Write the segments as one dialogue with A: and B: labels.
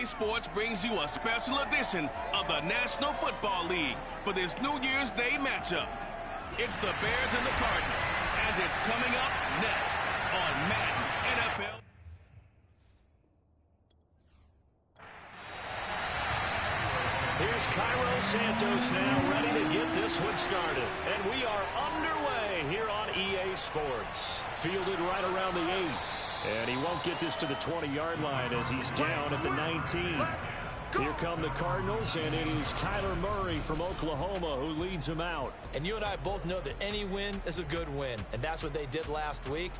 A: EA Sports brings you a special edition of the National Football League for this New Year's Day matchup. It's the Bears and the Cardinals, and it's coming up next on Madden NFL.
B: Here's Cairo Santos now ready to get this one started. And we are underway here on EA Sports. Fielded right around the 8. And he won't get this to the 20-yard line as he's down at the 19. Here come the Cardinals, and it is Kyler Murray from Oklahoma who leads them out.
C: And you and I both know that any win is a good win, and that's what they did last week.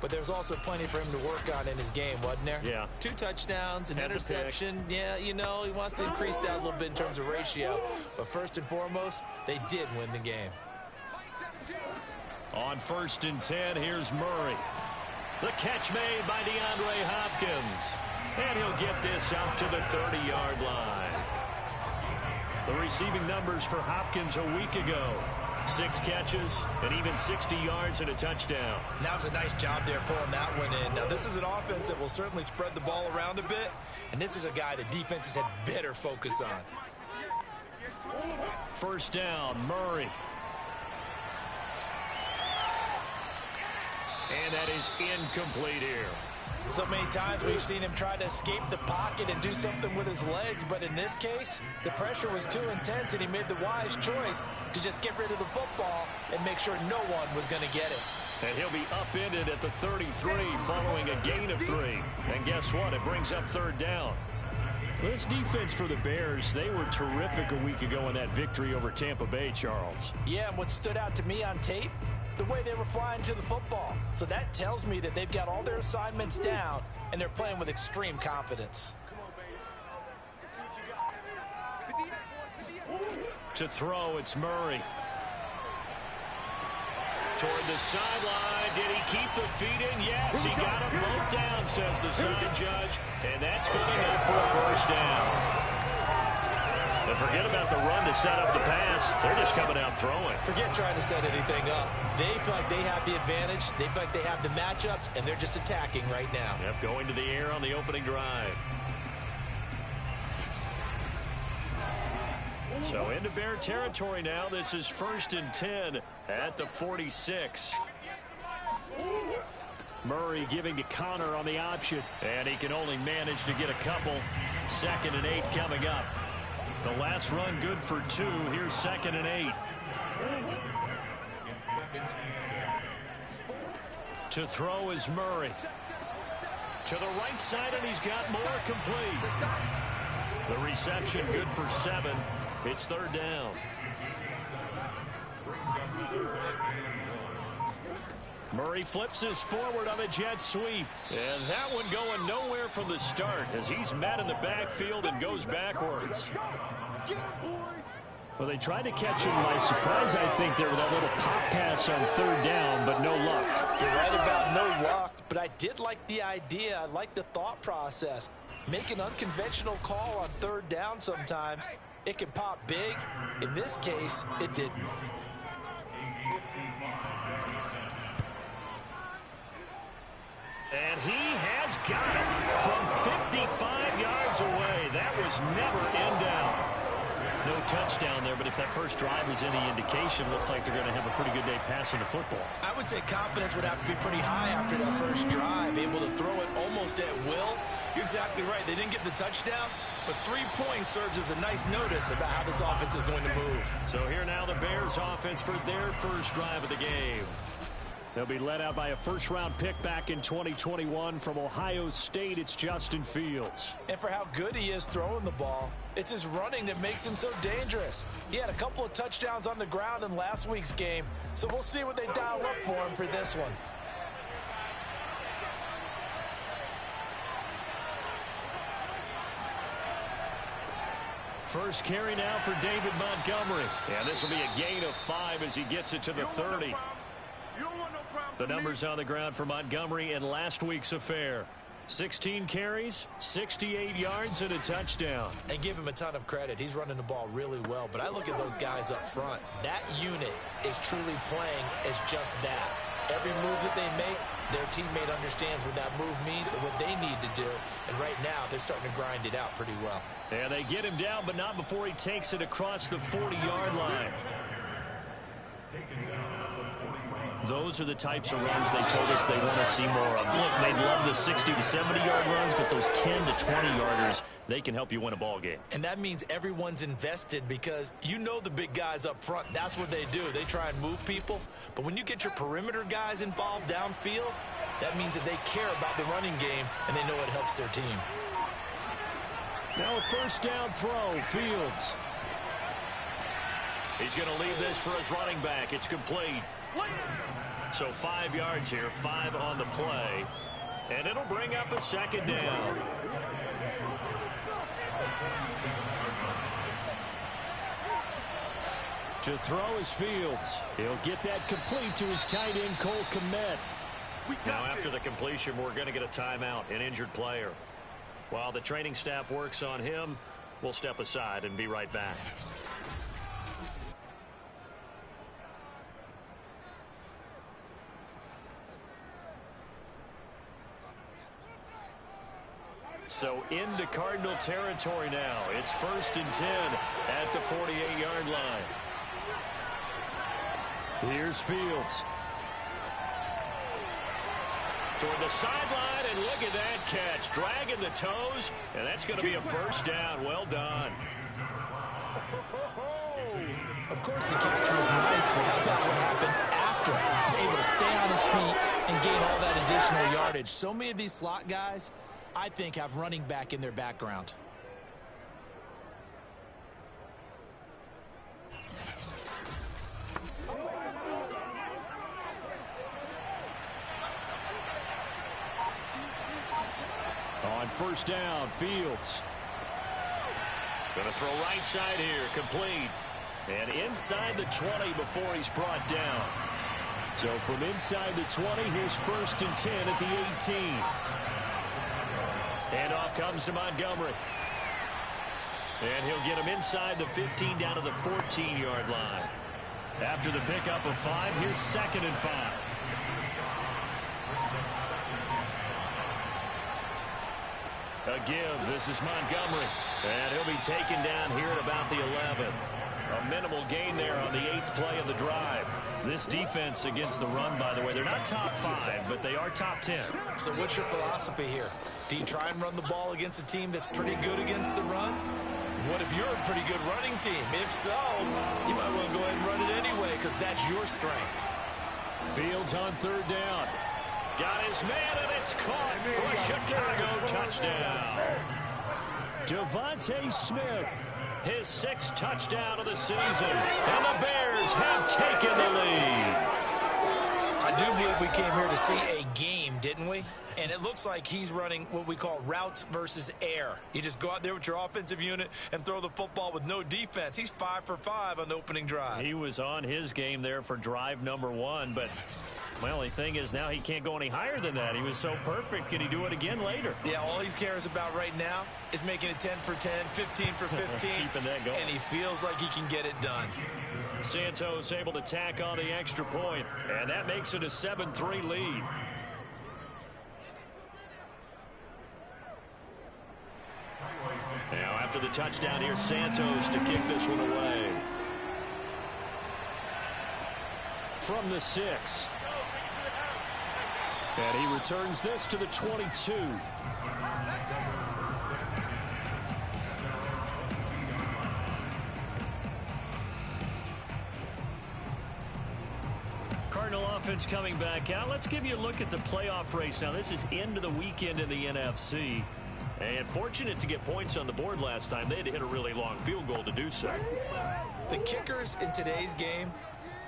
C: But there's also plenty for him to work on in his game, wasn't there?
B: Yeah.
C: 2 touchdowns, an interception. Yeah, you know, he wants to increase that a little bit in terms of ratio. But first and foremost, they did win the game.
B: On 1st and 10, here's Murray. The catch made by DeAndre Hopkins. And he'll get this out to the 30-yard line. The receiving numbers for Hopkins a week ago. 6 catches and even 60 yards and a touchdown.
C: That was a nice job there pulling that one in. Now, this is an offense that will certainly spread the ball around a bit. And this is a guy the defenses had better focus on.
B: 1st down, Murray. And that is incomplete here.
C: So many times we've seen him try to escape the pocket and do something with his legs, but in this case, the pressure was too intense and he made the wise choice to just get rid of the football and make sure no one was going to get it.
B: And he'll be upended at the 33 following a gain of 3. And guess what? It brings up 3rd down. This defense for the Bears, they were terrific a week ago in that victory over Tampa Bay, Charles.
C: Yeah, and what stood out to me on tape, the way they were flying to the football. So that tells me that they've got all their assignments down and they're playing with extreme confidence.
B: To throw, it's Murray. Toward the sideline. Did he keep the feet in? Yes, he got them both down, says the side judge. And that's good enough for a 1st down. And forget about the run to set up the pass. They're just coming out throwing.
C: Forget trying to set anything up. They feel like they have the advantage. They feel like they have the matchups, and they're just attacking right now.
B: Yep, going to the air on the opening drive. So into Bear territory now. This is 1st and 10 at the 46. Murray giving to Connor on the option. And he can only manage to get a couple. 2nd and 8 coming up. The last run good for 2. Here's 2nd and 8. To throw is Murray. To the right side, and he's got more complete. The reception good for 7. It's 3rd down. Murray flips his forward on a jet sweep. And that one going nowhere from the start as he's met in the backfield and goes backwards. Well, they tried to catch him by surprise, I think, there with that little pop pass on 3rd down, but no luck.
C: You're right about no luck, but I did like the idea. I like the thought process. Make an unconventional call on 3rd down sometimes. It can pop big. In this case, it didn't.
B: And he has got it from 55 yards away. That was never in doubt. No touchdown there, but if that first drive is any indication, looks like they're going to have a pretty good day passing the football.
C: I would say confidence would have to be pretty high after that first drive, able to throw it almost at will. You're exactly right. They didn't get the touchdown, but 3 points serves as a nice notice about how this offense is going to move.
B: So here now the Bears offense for their first drive of the game. They'll be led out by a first-round pick back in 2021 from Ohio State. It's Justin Fields.
C: And for how good he is throwing the ball, it's his running that makes him so dangerous. He had a couple of touchdowns on the ground in last week's game, so we'll see what they dial up for him for this one.
B: First carry now for David Montgomery. And this will be a gain of 5 as he gets it to the 30. The numbers on the ground for Montgomery in last week's affair. 16 carries, 68 yards, and a touchdown.
C: And give him a ton of credit. He's running the ball really well. But I look at those guys up front. That unit is truly playing as just that. Every move that they make, their teammate understands what that move means and what they need to do. And right now, they're starting to grind it out pretty well.
B: And they get him down, but not before he takes it across the 40-yard line. Those are the types of runs they told us they want to see more of. Look, they'd love the 60 to 70-yard runs, but those 10 to 20-yarders, they can help you win a ball game.
C: And that means everyone's invested because you know the big guys up front, that's what they do. They try and move people. But when you get your perimeter guys involved downfield, that means that they care about the running game and they know it helps their team.
B: Now a first down throw, Fields. He's going to leave this for his running back. It's complete. So 5 yards here, 5 on the play. And it'll bring up a second down. To throw is Fields. He'll get that complete to his tight end, Cole Kmet. Now after the completion, we're going to get a timeout, an injured player. While the training staff works on him, we'll step aside and be right back. So into Cardinal territory now. It's 1st and 10 at the 48-yard line. Here's Fields. Toward the sideline, and look at that catch. Dragging the toes, and that's going to be a first down. Well done.
C: Of course, the catch was nice, but how about what happened after? Able to stay on his feet and gain all that additional yardage. So many of these slot guys, I think, have running back in their background.
B: On first down, Fields. Going to throw right side here, complete. And inside the 20 before he's brought down. So from inside the 20, here's 1st and 10 at the 18. And off comes to Montgomery. And he'll get him inside the 15 down to the 14-yard line. After the pickup of 5, here's 2nd and 5. A give. This is Montgomery. And he'll be taken down here at about the 11. A minimal gain there on the 8th play of the drive. This defense against the run, by the way, they're not top 5, but they are top 10.
C: So what's your philosophy here? Do you try and run the ball against a team that's pretty good against the run? What if you're a pretty good running team? If so, you might want to go ahead and run it anyway because that's your strength.
B: Fields on 3rd down. Got his man, and it's caught for a Chicago touchdown. Devontae Smith, his 6th touchdown of the season, and the Bears have taken the lead.
C: I do believe we came here to see a game, didn't we? And it looks like he's running what we call routes versus air. You just go out there with your offensive unit and throw the football with no defense. He's 5 for 5 on the opening drive.
B: He was on his game there for drive number 1, but my only thing is now he can't go any higher than that. He was so perfect. Can he do it again later?
C: Yeah, all he cares about right now is making it 10 for 10, 15 for 15.
B: Keeping that going.
C: And he feels like he can get it done.
B: Santos able to tack on the extra point, and that makes it a 7-3 lead. Now after the touchdown, here's Santos to kick this one away. From the 6. And he returns this to the 22. Cardinal offense coming back out. Let's give you a look at the playoff race. Now, this is into the weekend in the NFC. And fortunate to get points on the board last time. They had to hit a really long field goal to do so.
C: The kickers in today's game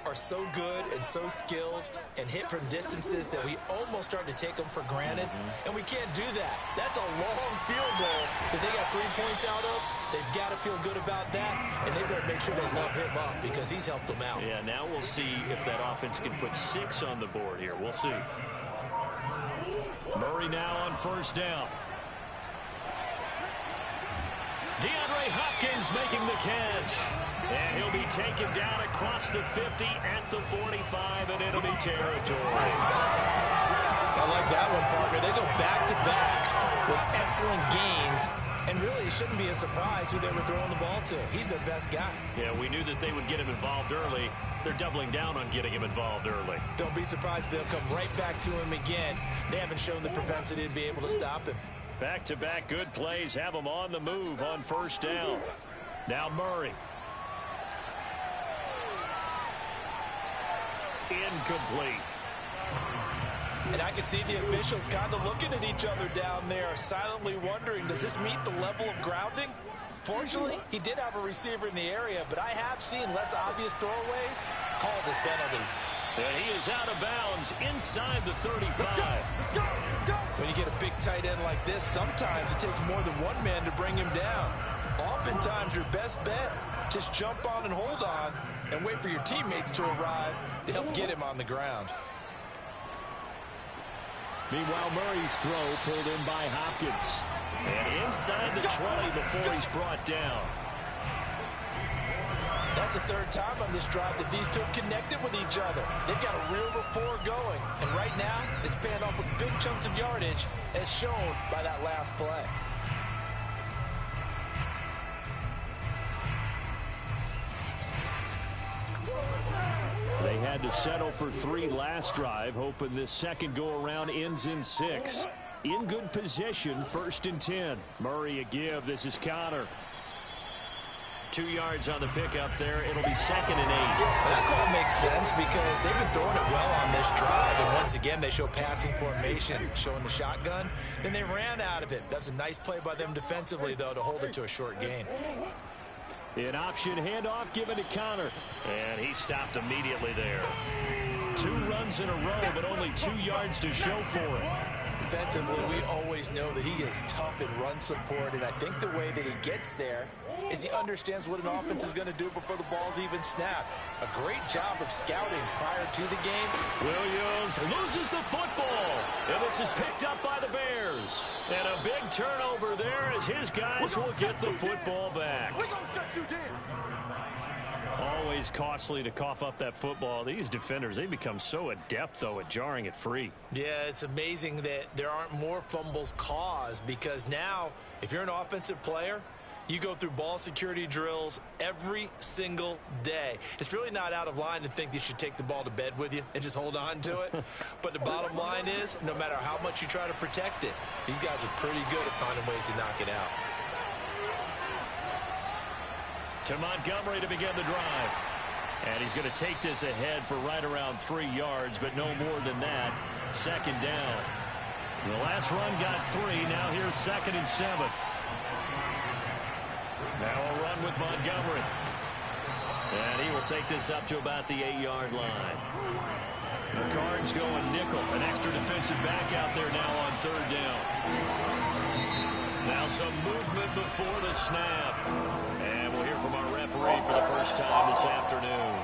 C: are so good and so skilled and hit from distances that we almost start to take them for granted. And we can't do that. That's a long field goal that they got 3 points out of. They've got to feel good about that, and they better make sure they love him up because he's helped them out.
B: Yeah, now we'll see if that offense can put 6 on the board here. We'll see. Murray now on first down. DeAndre Hopkins making the catch. And he'll be taken down across the 50 at the 45 in enemy territory.
C: I like that one, partner. They go back-to-back with excellent gains. And really, it shouldn't be a surprise who they were throwing the ball to. He's their best guy.
B: Yeah, we knew that they would get him involved early. They're doubling down on getting him involved early.
C: Don't be surprised if they'll come right back to him again. They haven't shown the propensity to be able to stop him.
B: Back-to-back good plays have him on the move on first down. Now Murray. Incomplete.
C: And I can see the officials kind of looking at each other down there, silently wondering, does this meet the level of grounding? Fortunately, he did have a receiver in the area, but I have seen less obvious throwaways called as penalties.
B: And he is out of bounds inside the 35.
C: Let's go. When you get a big tight end like this, sometimes it takes more than one man to bring him down. Oftentimes, your best bet, just jump on and hold on and wait for your teammates to arrive to help get him on the ground.
B: Meanwhile, Murray's throw pulled in by Hopkins. And inside the 20 before he's brought down.
C: That's the third time on this drive that these two have connected with each other. They've got a real rapport going. And right now, it's paying off with big chunks of yardage, as shown by that last play.
B: They had to settle for 3 last drive, hoping this second go-around ends in 6. In good position, 1st and 10. Murray a give. This is Connor. 2 yards on the pickup there. It'll be 2nd and 8.
C: Well, that call makes sense because they've been throwing it well on this drive. And once again, they show passing formation, showing the shotgun. Then they ran out of it. That's a nice play by them defensively, though, to hold it to a short gain.
B: An option handoff given to Connor. And he stopped immediately there. 2 runs in a row, but only 2 yards to show for it.
C: Defensively, we always know that he is tough in run support, and I think the way that he gets there is he understands what an offense is going to do before the ball's even snapped. A great job of scouting prior to the game.
B: Williams loses the football, and this is picked up by the Bears. And a big turnover there as his guys will get the football back.
D: We're going to shut you down.
B: Always costly to cough up that football. These defenders, they become so adept, though, at jarring it free.
C: Yeah, it's amazing that there aren't more fumbles caused because now, if you're an offensive player, you go through ball security drills every single day. It's really not out of line to think you should take the ball to bed with you and just hold on to it. But the bottom line is, no matter how much you try to protect it, these guys are pretty good at finding ways to knock it out.
B: To Montgomery to begin the drive. And he's going to take this ahead for right around 3 yards, but no more than that. 2nd down. The last run got 3. Now here's 2nd and 7. Now a run with Montgomery. And he will take this up to about the 8-yard line. The Cards going nickel. An extra defensive back out there now on 3rd down. Now some movement before the snap. And we'll hear from our referee for the first time this afternoon.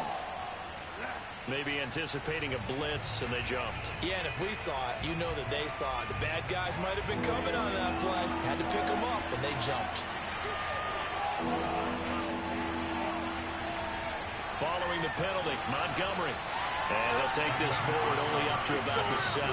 B: Maybe anticipating a blitz, and they jumped.
C: Yeah, and if we saw it, you know that they saw it. The bad guys might have been coming on that play. Had to pick them up, and they jumped.
B: Following the penalty, Montgomery. And they'll take this forward only up to about the 7.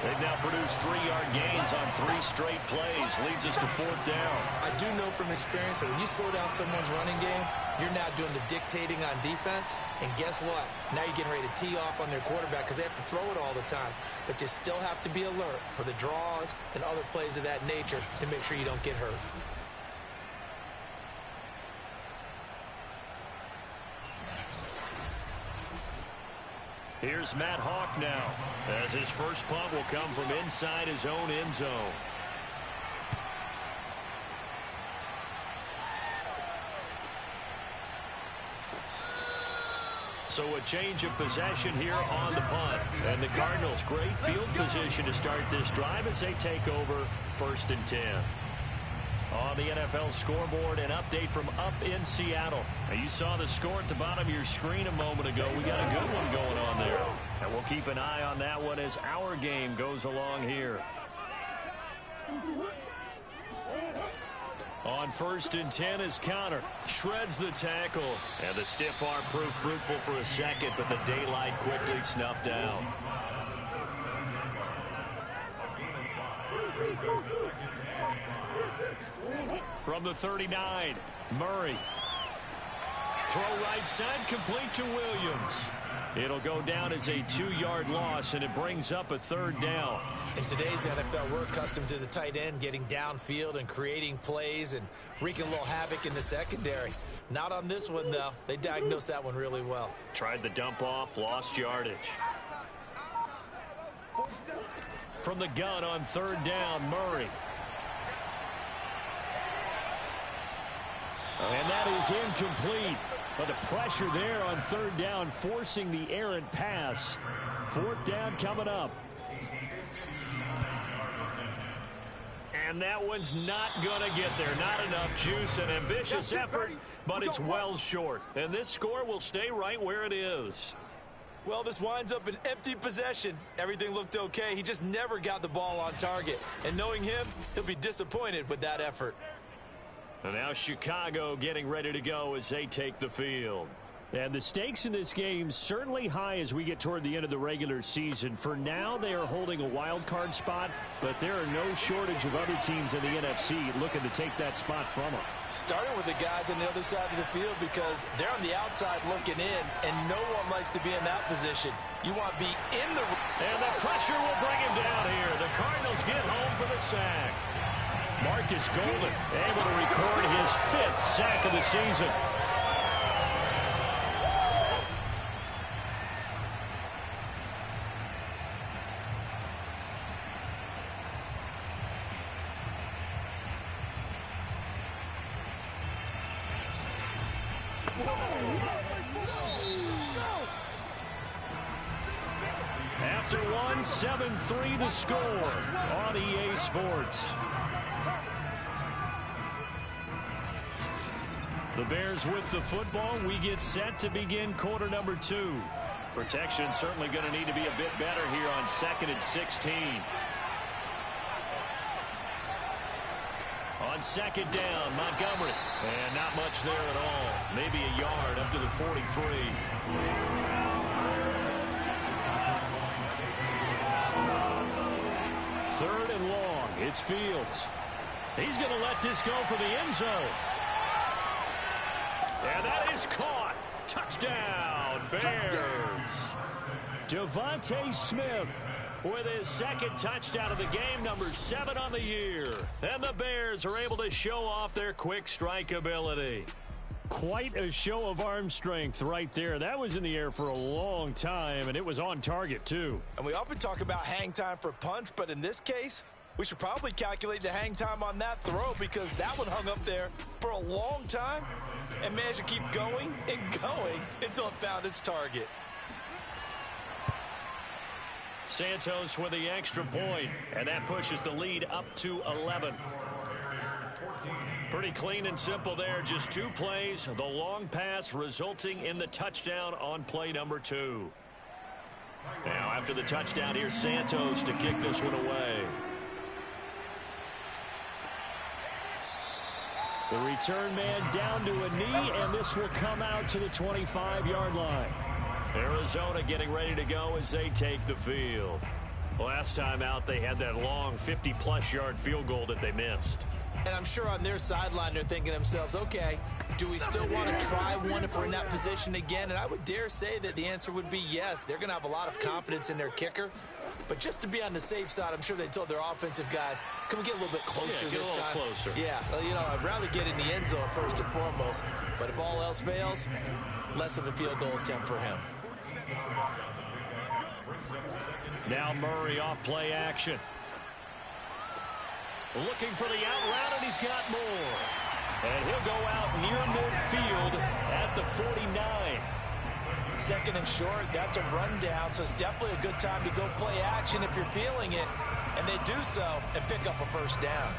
B: They've now produced 3-yard gains on 3 straight plays. Leads us to 4th down.
C: I do know from experience that when you slow down someone's running game, you're now doing the dictating on defense. And guess what? Now you're getting ready to tee off on their quarterback because they have to throw it all the time. But you still have to be alert for the draws and other plays of that nature to make sure you don't get hurt.
B: Here's Matt Hawk now, as his first punt will come from inside his own end zone. So a change of possession here on the punt. And the Cardinals, great field position to start this drive as they take over 1st and 10. On the NFL scoreboard, an update from up in Seattle. Now, you saw the score at the bottom of your screen a moment ago. We got a good one going on there. And we'll keep an eye on that one as our game goes along here. On 1st and 10 is Connor. Shreds the tackle. And the stiff arm proved fruitful for a second, but the daylight quickly snuffed out. From the 39, Murray. Throw right side, complete to Williams. It'll go down as a 2-yard loss, and it brings up a 3rd down.
C: In today's NFL, we're accustomed to the tight end getting downfield and creating plays and wreaking a little havoc in the secondary. Not on this one, though. They diagnosed that one really well.
B: Tried the dump off, lost yardage. From the gun on 3rd down, Murray. And that is incomplete. But the pressure there on 3rd down, forcing the errant pass. 4th down coming up. And that one's not going to get there. Not enough juice. An ambitious effort, but it's well short. And this score will stay right where it is.
C: Well, this winds up an empty possession. Everything looked okay. He just never got the ball on target. And knowing him, he'll be disappointed with that effort.
B: And now Chicago getting ready to go as they take the field. And the stakes in this game certainly high as we get toward the end of the regular season. For now, they are holding a wild card spot, but there are no shortage of other teams in the NFC looking to take that spot from them.
C: Starting with the guys on the other side of the field because they're on the outside looking in, and no one likes to be in that position. You want to be in the...
B: And the pressure will bring him down here. The Cardinals get home for the sack. Marcus Golden able to record his 5th sack of the season. After one, 7-3 the score on EA Sports. The Bears with the football. We get set to begin quarter number 2. Protection certainly going to need to be a bit better here on 2nd and 16. On 2nd down, Montgomery. And not much there at all. Maybe a yard up to the 43. 3rd and long. It's Fields. He's going to let this go for the end zone. And that is caught. Touchdown, Bears. Devontae Smith with his 2nd touchdown of the game, number 7 on the year. And the Bears are able to show off their quick strike ability. Quite a show of arm strength right there. That was in the air for a long time, and it was on target, too.
C: And we often talk about hang time for punts, but in this case, we should probably calculate the hang time on that throw because that one hung up there for a long time and managed to keep going and going until it found its target.
B: Santos with the extra point, and that pushes the lead up to 11. Pretty clean and simple there. Just 2 plays. The long pass resulting in the touchdown on play number 2. Now after the touchdown, here's Santos to kick this one away. The return man down to a knee, and this will come out to the 25-yard line. Arizona getting ready to go as they take the field. Last time out, they had that long 50-plus yard field goal that they missed.
C: And I'm sure on their sideline, they're thinking to themselves, okay, do we still want to try one if we're in that position again? And I would dare say that the answer would be yes. They're going to have a lot of confidence in their kicker. But just to be on the safe side, I'm sure they told their offensive guys, can we get a little bit closer this time?
B: Closer.
C: Yeah, you know, I'd rather get in the end zone first and foremost. But if all else fails, less of a field goal attempt for him.
B: Now Murray off play action. Looking for the out route, and he's got more. And he'll go out near midfield at the 49.
C: 2nd and short, that's a rundown, so it's definitely a good time to go play action if you're feeling it. And they do so and pick up a 1st down.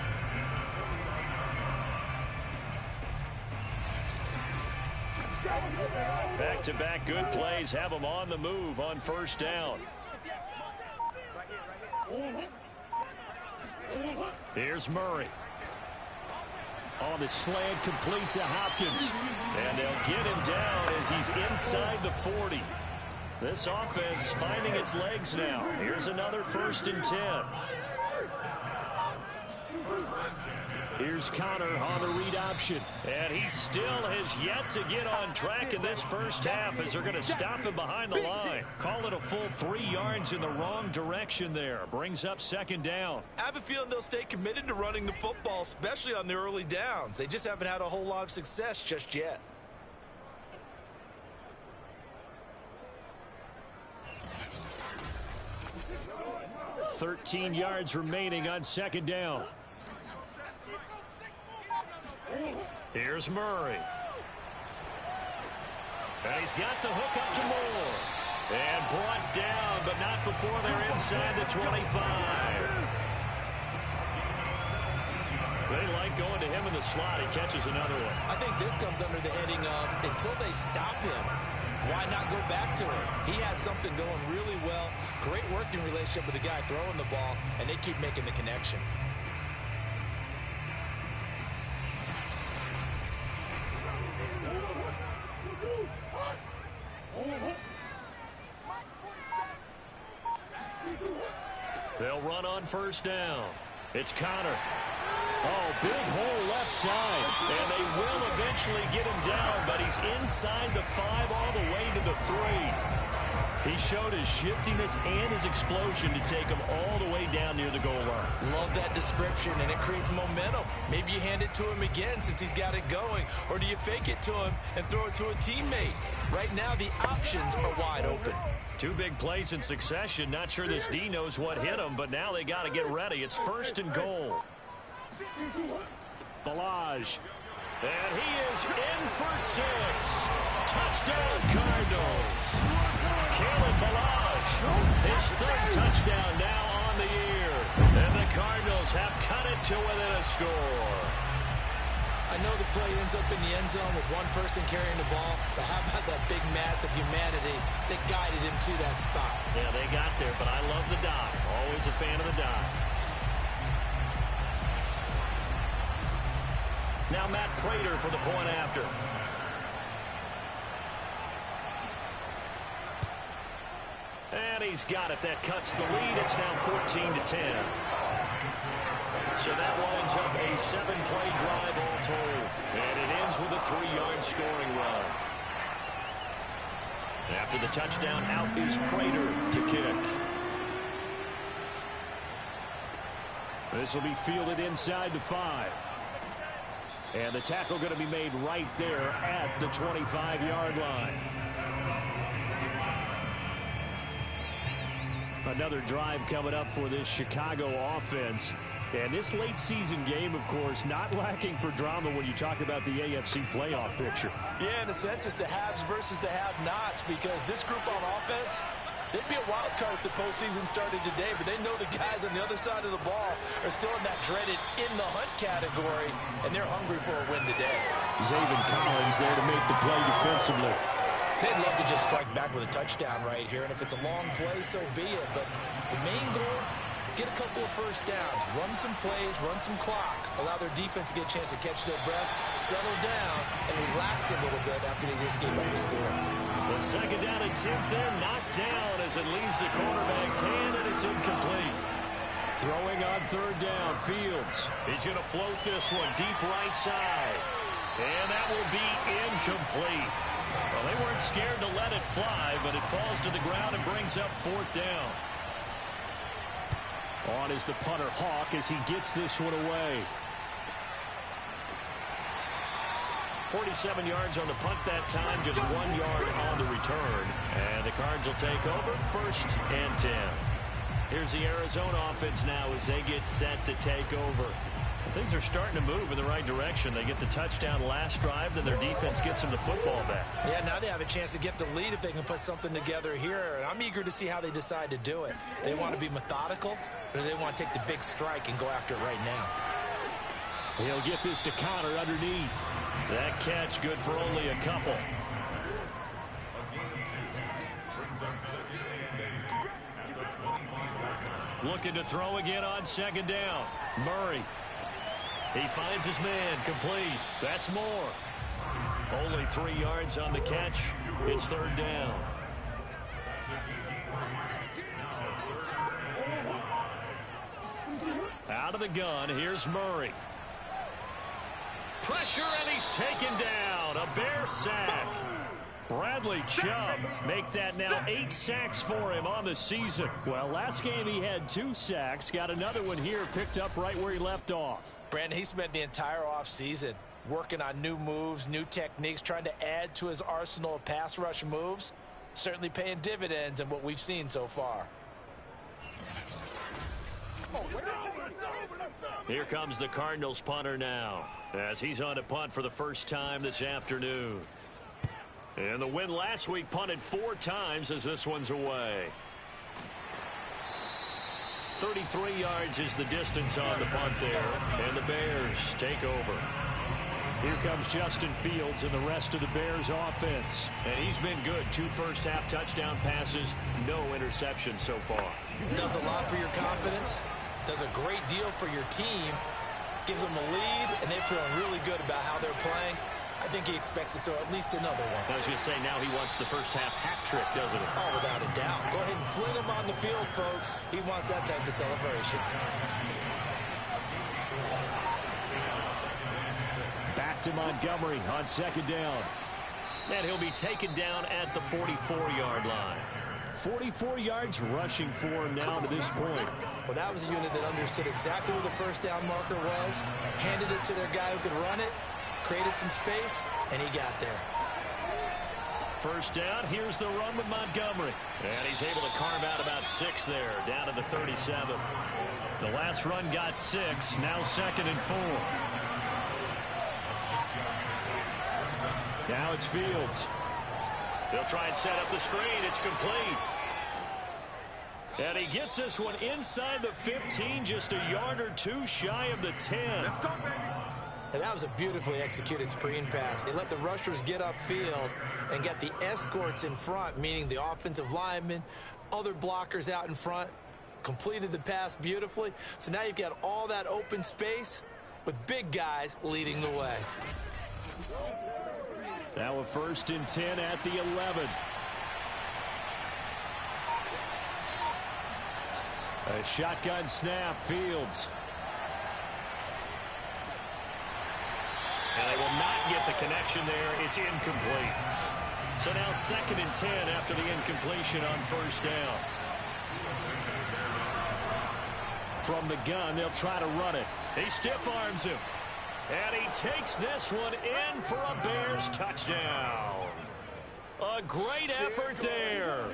B: Back-to-back good plays have them on the move on 1st down. Here's Murray. On the slant, complete to Hopkins. And they'll get him down as he's inside the 40. This offense finding its legs now. Here's another 1st and 10. Here's Connor on the read option. And he still has yet to get on track in this first half as they're going to stop him behind the line. Call it a full 3 yards in the wrong direction there. Brings up 2nd down.
C: I have a feeling they'll stay committed to running the football, especially on the early downs. They just haven't had a whole lot of success just yet.
B: $13 yards remaining on 2nd down. Here's Murray. And he's got the hook up to Moore. And brought down, but not before they're inside the 25. They like going to him in the slot. He catches another one.
C: I think this comes under the heading of until they stop him, why not go back to him? He has something going really well. Great working relationship with the guy throwing the ball, and they keep making the connection.
B: They'll run on 1st down. It's Connor. Oh, big hole left side. And they will eventually get him down, but he's inside the 5 all the way to the 3. He showed his shiftiness and his explosion to take him all the way down near the goal line.
C: Love that description, and it creates momentum. Maybe you hand it to him again since he's got it going, or do you fake it to him and throw it to a teammate? Right now, the options are wide open.
B: 2 big plays in succession. Not sure this D knows what hit him, but now they got to get ready. It's 1st and goal. Balaj. And he is in for 6. Touchdown, Cardinals. Caleb Balaj, his 3rd touchdown now on the year. And the Cardinals have cut it to within a score.
C: I know the play ends up in the end zone with one person carrying the ball, but how about that big mass of humanity that guided him to that spot?
B: Yeah, they got there, but I love the dive. Always a fan of the dive. Now Matt Prater for the point after. And he's got it. That cuts the lead. It's now 14-10. So that winds up a 7-play drive all told. And it ends with a 3-yard scoring run. After the touchdown, out is Prater to kick. This will be fielded inside the 5. And the tackle going to be made right there at the 25-yard line. Another drive coming up for this Chicago offense. And this late season game, of course, not lacking for drama when you talk about the AFC playoff picture.
C: Yeah, in a sense, it's the haves versus the have-nots, because this group on offense, they'd be a wild card if the postseason started today, but they know the guys on the other side of the ball are still in that dreaded in-the-hunt category, and they're hungry for a win today.
B: Zaven Collins there to make the play defensively.
C: They'd love to just strike back with a touchdown right here, and if it's a long play, so be it. But the main goal, get a couple of 1st downs, run some plays, run some clock, allow their defense to get a chance to catch their breath, settle down, and relax a little bit after they just gave up the score.
B: The 2nd down attempt there knocked down as it leaves the quarterback's hand, and it's incomplete. Throwing on 3rd down, Fields. He's going to float this one deep right side. And that will be incomplete. Well, they weren't scared to let it fly, but it falls to the ground and brings up 4th down. On is the punter, Hawk, as he gets this one away. 47 yards on the punt that time, just 1 yard on the return. And the Cards will take over 1st and 10. Here's the Arizona offense now as they get set to take over. Things are starting to move in the right direction. They get the touchdown last drive, then their defense gets them the football back.
C: Yeah, now they have a chance to get the lead if they can put something together here. And I'm eager to see how they decide to do it. They want to be methodical, or do they want to take the big strike and go after it right now?
B: He'll get this to Connor underneath. That catch good for only a couple. Looking to throw again on 2nd down. Murray. He finds his man, complete. That's more. Only 3 yards on the catch. It's third down. Out of the gun, here's Murray. Pressure, and he's taken down. A Bear sack. Bradley Chubb make that now 8 sacks for him on the season.
D: Well, last game he had 2 sacks. Got another one here, picked up right where he left off.
C: Brandon, he spent the entire offseason working on new moves, new techniques, trying to add to his arsenal of pass rush moves. Certainly paying dividends in what we've seen so far.
B: Here comes the Cardinals punter now, as he's on to punt for the first time this afternoon. And the win last week, punted 4 times as this one's away. 33 yards is the distance on the punt there, and the Bears take over.
D: Here comes Justin Fields and the rest of the Bears offense.
B: And he's been good. 2 first-half touchdown passes, no interceptions so far.
C: Does a lot for your confidence, does a great deal for your team, gives them a lead, and they're feeling really good about how they're playing. I think he expects to throw at least another one.
B: I was going to say, now he wants the first-half hat trick, doesn't he?
C: Oh, without a doubt. Go ahead and fling him on the field, folks. He wants that type of celebration.
D: Back to Montgomery on second down.
B: And he'll be taken down at the 44-yard line.
D: 44 yards rushing for him now to this point.
C: Well, that was a unit that understood exactly where the first down marker was, handed it to their guy who could run it, created some space, and he got there.
B: First down, here's the run with Montgomery. And he's able to carve out about 6 there, down to the 37. The last run got 6, now 2nd and 4.
D: Now it's Fields.
B: They'll try and set up the screen. It's complete. And he gets this one inside the 15, just a yard or 2 shy of the 10.
C: Let's go, baby. And that was a beautifully executed screen pass. They let the rushers get upfield and get the escorts in front, meaning the offensive linemen, other blockers out in front, completed the pass beautifully. So now you've got all that open space with big guys leading the way.
D: Now a 1st and 10 at the 11. A shotgun snap, Fields.
B: And they will not get the connection there. It's incomplete. So now 2nd and 10 after the incompletion on first down.
D: From the gun, they'll try to run it.
B: He stiff arms him. And he takes this one in for a Bears touchdown. A great effort there.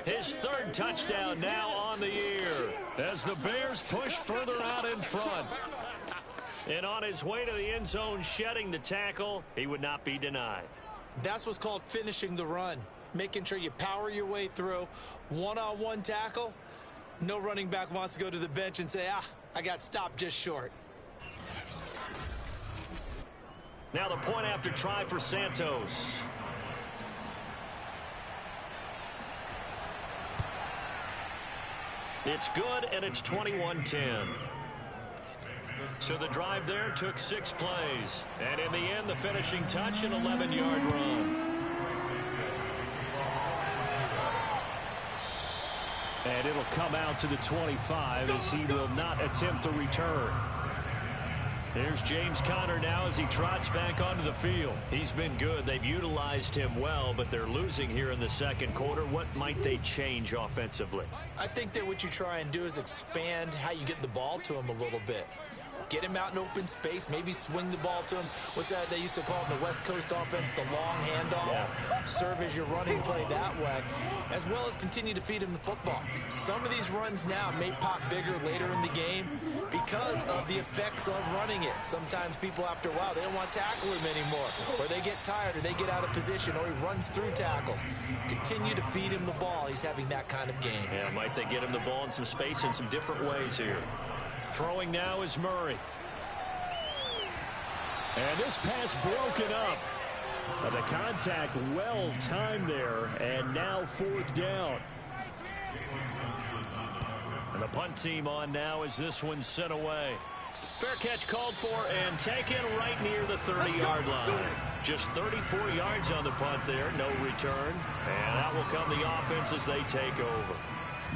B: His 3rd touchdown now on the year as the Bears push further out in front. And on his way to the end zone, shedding the tackle, he would not be denied.
C: That's what's called finishing the run. Making sure you power your way through. One-on-one tackle. No running back wants to go to the bench and say, I got stopped just short.
B: Now the point after try for Santos. It's good, and it's 21-10. So the drive there took 6 plays. And in the end, the finishing touch, an 11-yard run.
D: And it'll come out to the 25 as he will not attempt to return.
B: There's James Conner now as he trots back onto the field. He's been good. They've utilized him well, but they're losing here in the 2nd quarter. What might they change offensively?
C: I think that what you try and do is expand how you get the ball to him a little bit. Get him out in open space, maybe swing the ball to him. What's that they used to call it in the West Coast offense, the long handoff? Yeah. Serve as your running play that way, as well as continue to feed him the football. Some of these runs now may pop bigger later in the game because of the effects of running it. Sometimes people, after a while, they don't want to tackle him anymore, or they get tired, or they get out of position, or he runs through tackles. Continue to feed him the ball. He's having that kind of game.
B: Yeah, might they get him the ball in some space in some different ways here. Throwing now is Murray.
D: And this pass broken up. The contact well timed there, and now 4th down.
B: And the punt team on now as this one's sent away. Fair catch called for and taken right near the 30-yard line. Just 34 yards on the punt there, no return. And out will come the offense as they take over.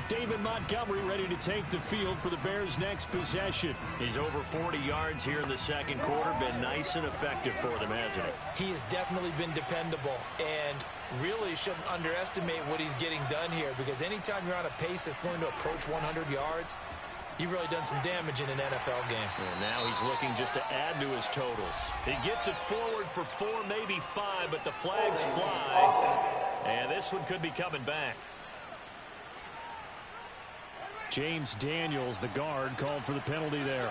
D: David Montgomery ready to take the field for the Bears' next possession.
B: He's over 40 yards here in the second quarter. Been nice and effective for them, hasn't he?
C: He has definitely been dependable and really shouldn't underestimate what he's getting done here, because anytime you're on a pace that's going to approach 100 yards, you've really done some damage in an NFL game.
B: And now he's looking just to add to his totals. He gets it forward for 4, maybe 5, but the flags fly. And this one could be coming back.
D: James Daniels, the guard, called for the penalty there.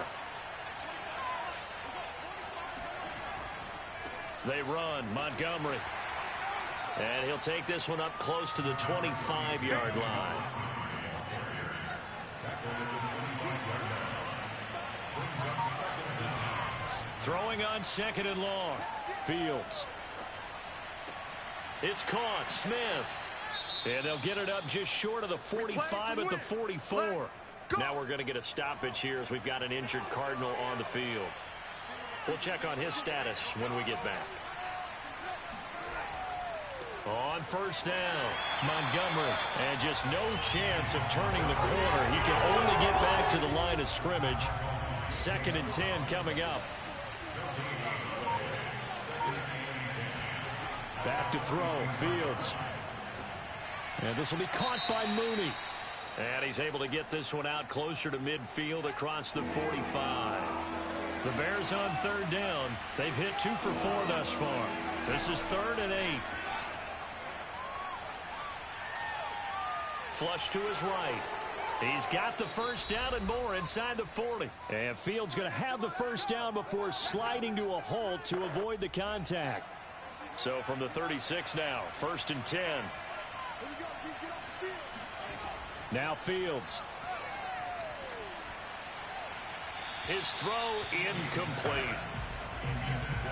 B: They run. Montgomery. And he'll take this one up close to the 25-yard line. Throwing on 2nd and long.
D: Fields.
B: It's caught. Smith. And they'll get it up just short of the 45 at the 44. Now we're going to get a stoppage here as we've got an injured Cardinal on the field. We'll check on his status when we get back. On 1st down, Montgomery. And just no chance of turning the corner. He can only get back to the line of scrimmage. 2nd and 10 coming up.
D: Back to throw. Fields. And this will be caught by Mooney.
B: And he's able to get this one out closer to midfield across the 45. The Bears on 3rd down. They've hit 2 for 4 thus far. This is 3rd and 8. Flush to his right. He's got the 1st down and more inside the 40.
D: And Fields going to have the 1st down before sliding to a halt to avoid the contact.
B: So from the 36 now, 1st and 10.
D: Now Fields.
B: His throw incomplete.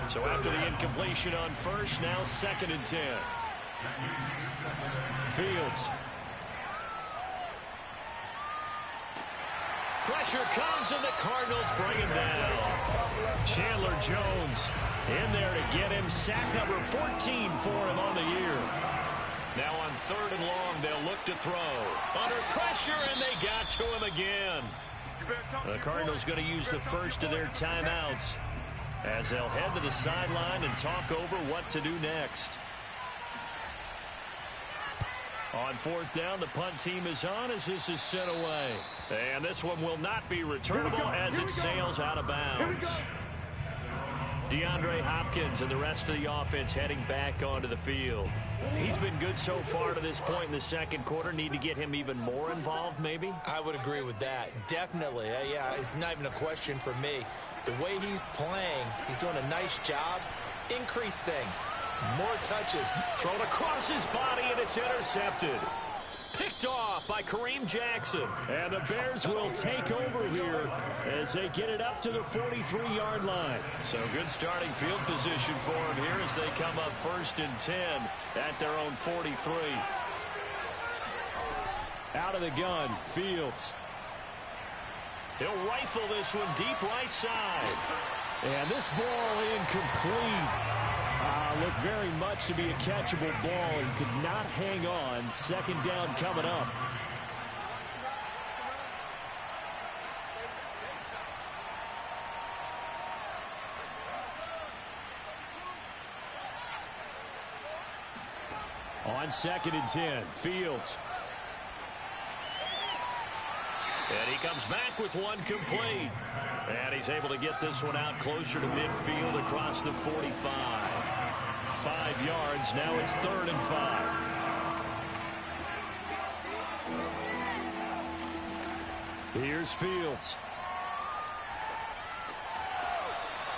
B: So after the incompletion on 1st, now 2nd and 10.
D: Fields.
B: Pressure comes and the Cardinals bring him down. Chandler Jones in there to get him. Sack number 14 for him on the year. Now on 3rd and long, they'll look to throw. Under pressure, and they got to him again. The Cardinals going to use the 1st of their timeouts as they'll head to the sideline and talk over what to do next. On 4th down, the punt team is on as this is sent away. And this one will not be returnable as it sails out of bounds. DeAndre Hopkins and the rest of the offense heading back onto the field. He's been good so far to this point in the second quarter. Need to get him even more involved, maybe?
C: I would agree with that. Definitely. Yeah, it's not even a question for me. The way he's playing, he's doing a nice job. Increase things. More touches.
B: Thrown across his body, and it's intercepted. Picked off by Kareem Jackson.
D: And the Bears will take over here as they get it up to the 43-yard line.
B: So good starting field position for them here as they come up 1st and 10 at their own 43.
D: Out of the gun, Fields.
B: He'll rifle this one deep right side.
D: And this ball incomplete. Looked very much to be a catchable ball. He could not hang on. 2nd down coming up. On 2nd and 10, Fields.
B: And he comes back with one complete. And he's able to get this one out closer to midfield across the 45. 5 yards. Now it's 3rd and 5.
D: Here's Fields.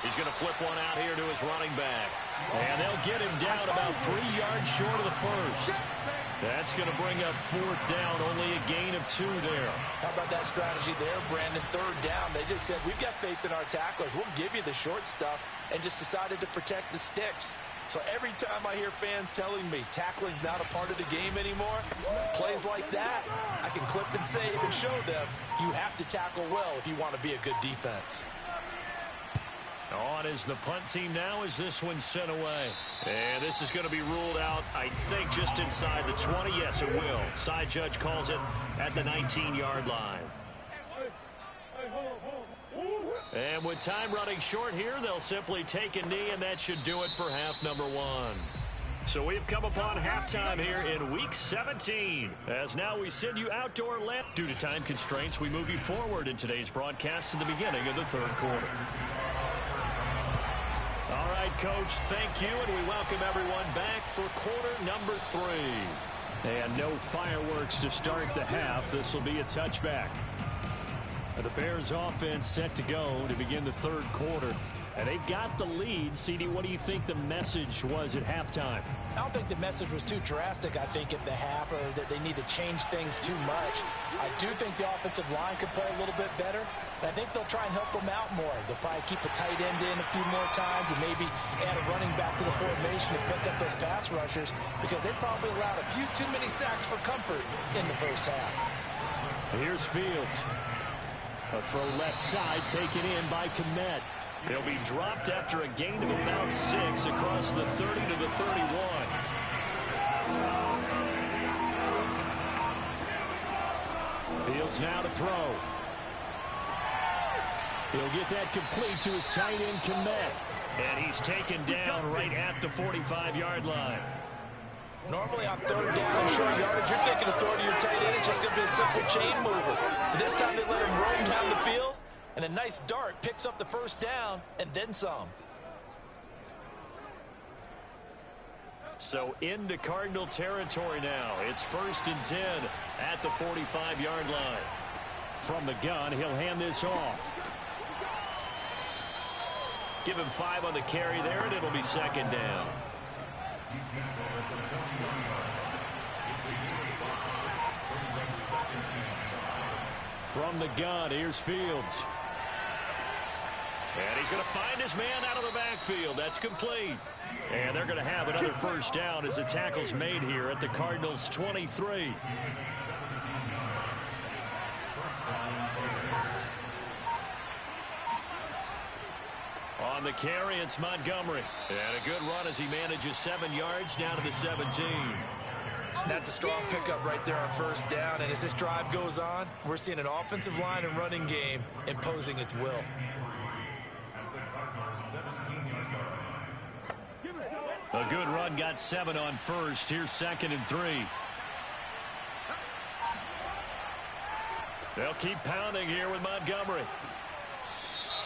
B: He's going to flip one out here to his running back. And they'll get him down about 3 yards short of the 1st. That's going to bring up 4th down. Only a gain of 2 there.
C: How about that strategy there, Brandon? 3rd down. They just said, we've got faith in our tacklers. We'll give you the short stuff, and just decided to protect the sticks. So every time I hear fans telling me tackling's not a part of the game anymore, plays like that, I can clip and save and show them you have to tackle well if you want to be a good defense.
B: On is the punt team now as this one's sent away. And this is going to be ruled out, I think, just inside the 20. Yes, it will. Side judge calls it at the 19-yard line. And with time running short here, they'll simply take a knee, and that should do it for half number one. So we've come upon halftime here in Week 17. As now we send you outdoor land. Due to time constraints, we move you forward in today's broadcast to the beginning of the third quarter. All right, Coach, thank you, and we welcome everyone back for quarter number 3. And no fireworks to start the half. This will be a touchback. The Bears offense set to go to begin the third quarter. And they've got the lead. CD, what do you think the message was at halftime?
C: I don't think the message was too drastic, I think, at the half, or that they need to change things too much. I do think the offensive line could play a little bit better. I think they'll try and help them out more. They'll probably keep a tight end in a few more times and maybe add a running back to the formation to pick up those pass rushers, because they probably allowed a few too many sacks for comfort in the first half.
B: Here's Fields. A throw left side taken in by Kmet. He'll be dropped after a gain of about 6 across the 30 to the 31. Fields now to throw. He'll get that complete to his tight end, Kmet. And he's taken down right at the 45-yard line.
C: Normally on third down and short yardage, you're thinking of throwing to your tight end. It's just going to be a simple chain mover. But this time they let him roam down the field, and a nice dart picks up the first down and then some.
B: So into Cardinal territory now. It's 1st and 10 at the 45-yard line. From the gun, he'll hand this off. Give him 5 on the carry there, and it'll be 2nd down. From the gun, here's Fields. And he's going to find his man out of the backfield. That's complete. And they're going to have another first down as the tackle's made here at the Cardinals' 23. On the carry, it's Montgomery. And a good run as he manages 7 yards down to the 17.
C: That's a strong pickup right there on first down. And as this drive goes on, we're seeing an offensive line and running game imposing its will.
B: A good run, got 7 on first. Here's 2nd and 3. They'll keep pounding here with Montgomery.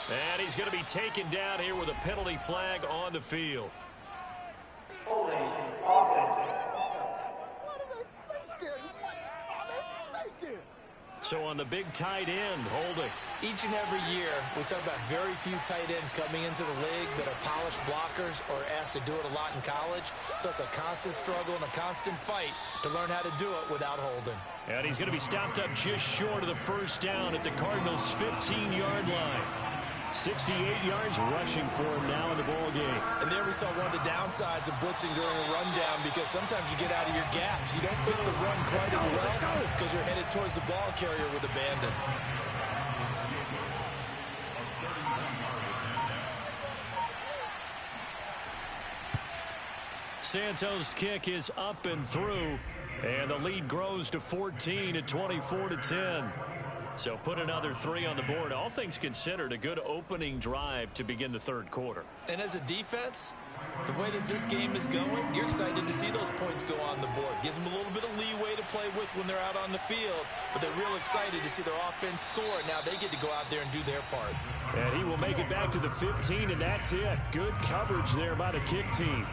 B: And he's going to be taken down here with a penalty flag on the field. So on the big tight end, holding.
C: Each and every year, we talk about very few tight ends coming into the league that are polished blockers or asked to do it a lot in college. So it's a constant struggle and a constant fight to learn how to do it without holding.
B: And he's going to be stopped up just short of the first down at the Cardinals' 15-yard line. 68 yards rushing for him now in the ball game.
C: And there we saw one of the downsides of blitzing during a rundown, because sometimes you get out of your gaps. You don't fit the run quite as well because you're headed towards the ball carrier with abandon.
B: Santos' kick is up and through, and the lead grows to 14 at 24-10. So put another 3 on the board. All things considered, a good opening drive to begin the third quarter.
C: And as a defense, the way that this game is going, you're excited to see those points go on the board. Gives them a little bit of leeway to play with when they're out on the field, but they're real excited to see their offense score. Now they get to go out there and do their part.
B: And he will make it back to the 15, and that's it. Good coverage there by the kick team.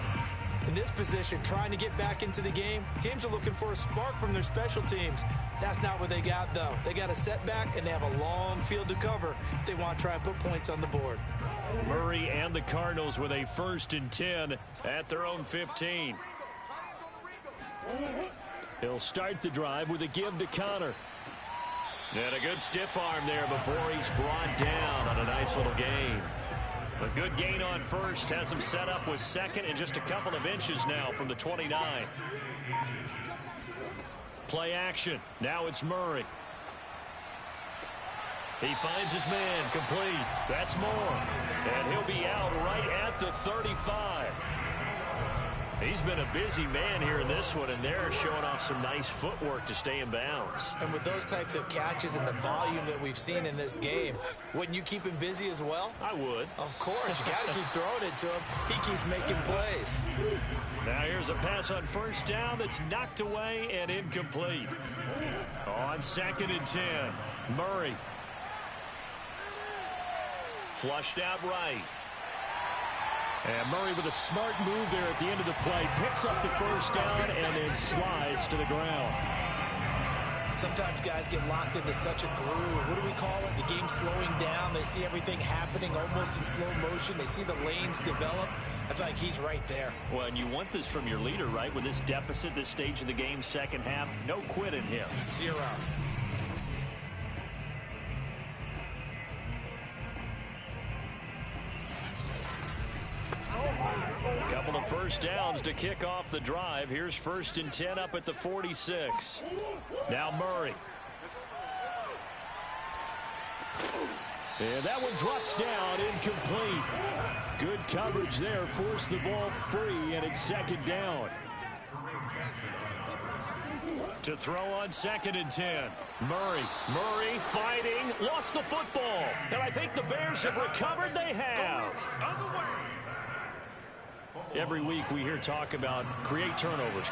C: In this position, trying to get back into the game, teams are looking for a spark from their special teams. That's not what they got, though. They got a setback, and they have a long field to cover if they want to try and put points on the board.
B: Murray and the Cardinals with a 1st and 10 at their own 15. He'll start the drive with a give to Connor. And a good stiff arm there before he's brought down on a nice little gain. A good gain on first has him set up with second and just a couple of inches now from the 29. Play action. Now it's Murray. He finds his man, complete. That's more. And he'll be out right at the 35. He's been a busy man here in this one, and they're showing off some nice footwork to stay in bounds.
C: And with those types of catches and the volume that we've seen in this game, wouldn't you keep him busy as well?
B: I would.
C: Of course. You got to keep throwing it to him. He keeps making plays.
B: Now here's a pass on first down that's knocked away and incomplete. On 2nd and 10, Murray. Flushed out right.
D: And Murray with a smart move there at the end of the play. Picks up the first down and then slides to the ground.
C: Sometimes guys get locked into such a groove. What do we call it? The game's slowing down. They see everything happening almost in slow motion. They see the lanes develop. I feel like he's right there.
B: Well, and you want this from your leader, right? With this deficit, this stage of the game, second half, no quit in him.
C: 0.
B: Couple of first downs to kick off the drive. Here's 1st and 10 up at the 46. Now Murray.
D: And that one drops down, incomplete. Good coverage there, forced the ball free, and it's 2nd down.
B: To throw on 2nd and 10. Murray fighting, lost the football. And I think the Bears have recovered. They have. Every week we hear talk about create turnovers.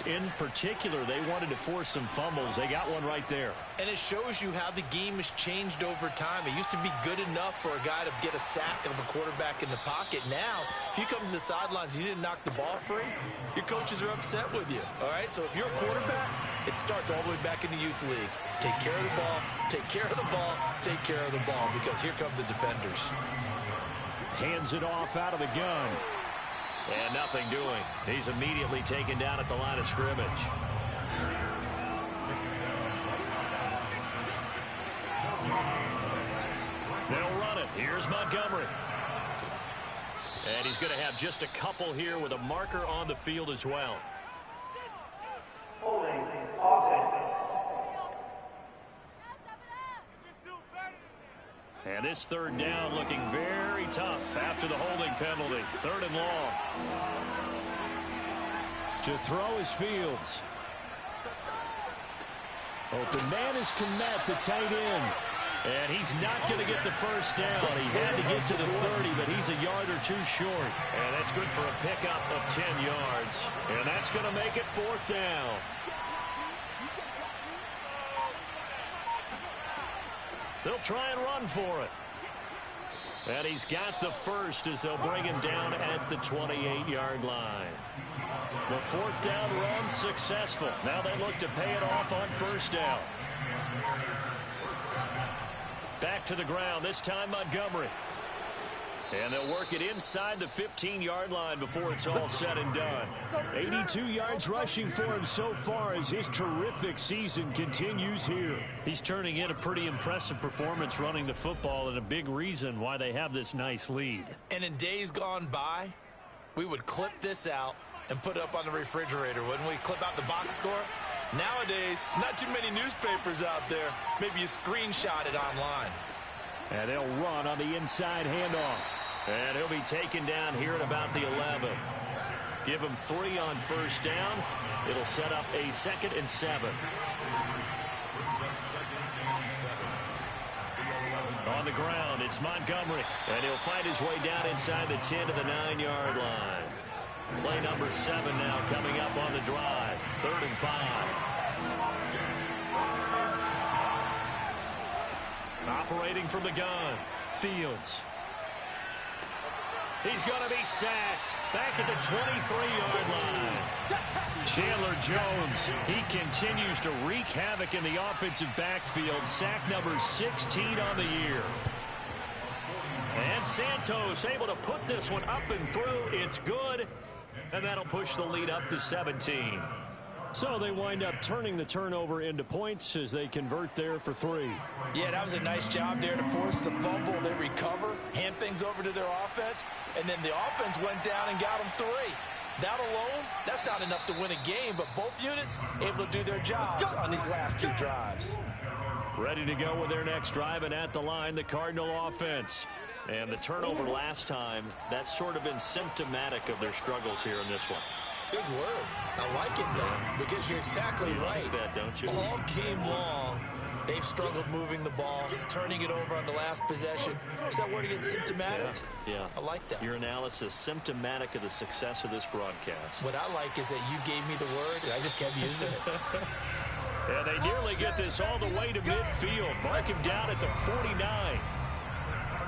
B: In particular, they wanted to force some fumbles. They got one right there.
C: And it shows you how the game has changed over time. It used to be good enough for a guy to get a sack of a quarterback in the pocket. Now, if you come to the sidelines and you didn't knock the ball free, your coaches are upset with you. All right? So if you're a quarterback, it starts all the way back in the youth leagues. Take care of the ball, take care of the ball, take care of the ball, because here come the defenders.
D: Hands it off out of the gun.
B: And nothing doing. He's immediately taken down at the line of scrimmage. They'll run it. Here's Montgomery. And he's going to have just a couple here with a marker on the field as well. And this 3rd down looking very tough after the holding penalty. 3rd and long.
D: To throw is Fields. Open man is Kmet, the tight end.
B: And he's not going to get the first down. He had to get to the 30, but he's a yard or two short. And that's good for a pickup of 10 yards. And that's going to make it 4th down. They'll try and run for it. And he's got the first as they'll bring him down at the 28-yard line. The 4th down run successful. Now they look to pay it off on 1st down. Back to the ground, this time Montgomery. And they'll work it inside the 15-yard line before it's all said and done.
D: 82 yards rushing for him so far as his terrific season continues here.
B: He's turning in a pretty impressive performance running the football, and a big reason why they have this nice lead.
C: And in days gone by, we would clip this out and put it up on the refrigerator, wouldn't we? Clip out the box score. Nowadays, not too many newspapers out there. Maybe you screenshot it online.
D: And they'll run on the inside handoff.
B: And he'll be taken down here at about the 11. Give him 3 on 1st down. It'll set up a 2nd and 7. On the ground, it's Montgomery. And he'll find his way down inside the 10 to the 9-yard line. Play number 7 now coming up on the drive. 3rd and 5. Operating from the gun, Fields. He's going to be sacked back at the 23-yard line. Chandler Jones, he continues to wreak havoc in the offensive backfield. Sack number 16 on the year. And Santos able to put this one up and through. It's good. And that'll push the lead up to 17.
D: So they wind up turning the turnover into points as they convert there for 3.
C: Yeah, that was a nice job there to force the fumble. They recover, hand things over to their offense, and then the offense went down and got them 3. That alone, that's not enough to win a game, but both units able to do their jobs on these last 2 drives.
D: Ready to go with their next drive, and at the line, the Cardinal offense. And the turnover last time, that's sort of been symptomatic of their struggles here in this one.
C: Big word. I like it, though, because you're exactly right.
D: Like that, don't you?
C: All game long, they've struggled moving the ball, turning it over on the last possession. Is that word again, symptomatic?
D: Yeah.
C: I like that.
D: Your analysis, symptomatic of the success of this broadcast.
C: What I like is that you gave me the word, and I just kept using it.
D: And they nearly get this all the way to midfield. Mark him down at the 49.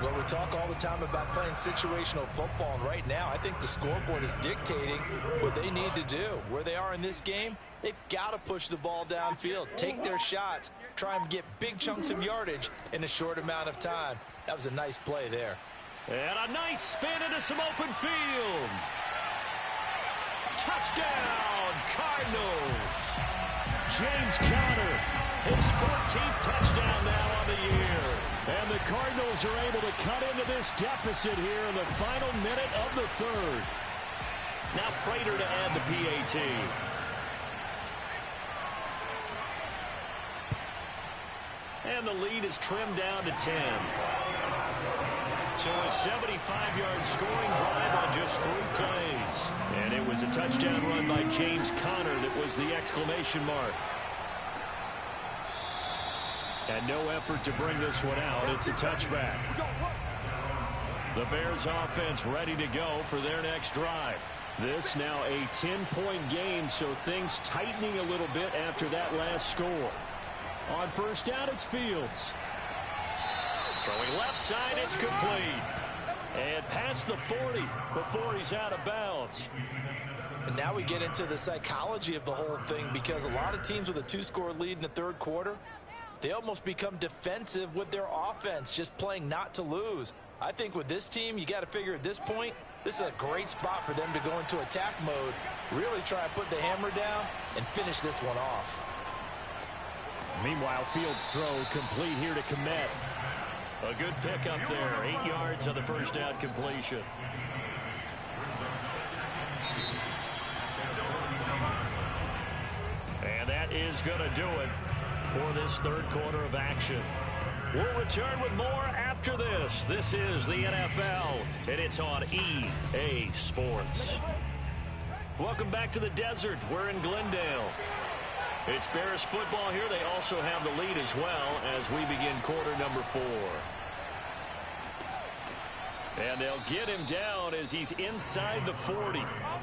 C: Well, we talk all the time about playing situational football, and right now I think the scoreboard is dictating what they need to do. Where they are in this game, they've got to push the ball downfield, take their shots, try and get big chunks of yardage in a short amount of time. That was a nice play there.
D: And a nice spin into some open field. Touchdown, Cardinals. James Conner, his 14th touchdown now on the year. And the Cardinals are able to cut into this deficit here in the final minute of the 3rd. Now Prater to add the PAT. And the lead is trimmed down to 10. So a 75-yard scoring drive on just 3 plays. And it was a touchdown run by James Conner that was the exclamation mark. And no effort to bring this one out. It's a touchback. The Bears offense ready to go for their next drive. This now a 10-point game, so things tightening a little bit after that last score. On first down, it's Fields. Throwing left side, it's complete. And past the 40 before he's out of bounds.
C: And now we get into the psychology of the whole thing, because a lot of teams with a 2-score lead in the 3rd quarter, they almost become defensive with their offense, just playing not to lose. I think with this team, you got to figure at this point, this is a great spot for them to go into attack mode, really try and put the hammer down and finish this one off.
D: Meanwhile, Fields' throw complete here to Kmet. A good pickup there, 8 yards on the first down completion. And that is going to do it for this 3rd quarter of action. We'll return with more after this. This is the NFL, and it's on EA Sports. Welcome back to the desert. We're in Glendale. It's Bears football here. They also have the lead as well as we begin quarter number 4. And they'll get him down as he's inside the 40.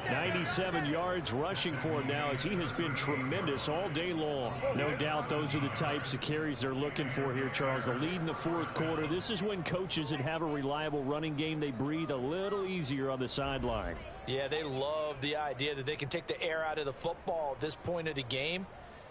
D: 97 yards rushing for him now, as he has been tremendous all day long. No doubt those are the types of carries they're looking for here, Charles. The lead in the 4th quarter. This is when coaches that have a reliable running game, they breathe a little easier on the sideline.
C: Yeah, they love the idea that they can take the air out of the football at this point of the game.